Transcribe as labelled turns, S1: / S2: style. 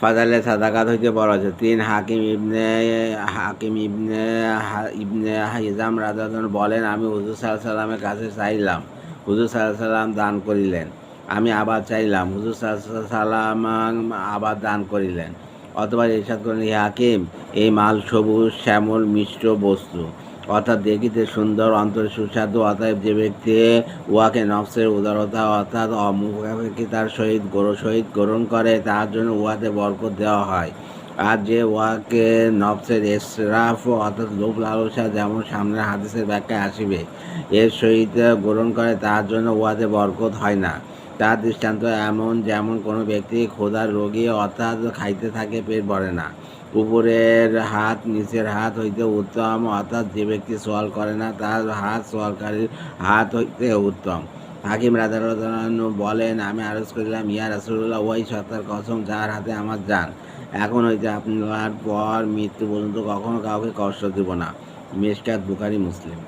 S1: ফাজালে সাদাকাত হইতে বড় আছে। 3 হাকিম ইবনে হিজাম রাদিয়াল্লাহু বলেন, আমি হুজুর সাল্লাল্লাহু আলাইহি সাল্লামের কাছে চাইলাম, হুজুর সাল্লাল্লাহু আলাইহি সাল্লাম দান করিলেন। আমি আবার চাইলাম, হুজুর সাল্লাল্লাহু আলাইহি সাল্লাম আবার দান করিলেন। অতঃপর ইরশাদ করলেন, হে হাকিম, এই মাল সবুজ শ্যামল মিষ্ট বস্তু, অর্থাৎ দেখিতে সুন্দর, অন্তরে সুস্বাদু। অতএব যে ব্যক্তি উহাকে নফসের উদারতা অর্থাৎ অমুখাপেক্ষিতার সহিত গ্রহণ করে, তার জন্য উহাতে বরকত দেওয়া হয়। আর যে উহাকে নফসের এসরাফ অর্থাৎ লোভ লালসা, যেমন সামনের হাদিসের ব্যাখ্যায় আসিবে, এর সহিত গ্রহণ করে, তার জন্য উহাতে বরকত হয় না। তার দৃষ্টান্ত এমন, যেমন কোনো ব্যক্তি ক্ষুধার রোগী, অর্থাৎ খাইতে থাকে, পেট ভরে না। উপরের হাত নিচের হাত হইতে উত্তম, অর্থাৎ যে ব্যক্তি সোয়াল করে না, তার হাত সোয়ালকারীর হাত হইতে উত্তম। হাকিম রাদিয়াল্লাহু বলেন, আমি আরজ করিলাম, ইয়া রাসূলুল্লাহ, ওই সত্তার কসম যার হাতে আমার জান, এখন হইতে আপনার পর মৃত্যু পর্যন্ত কখনো কাউকে কষ্ট দিব না। মিশকাত, বুখারী, মুসলিম।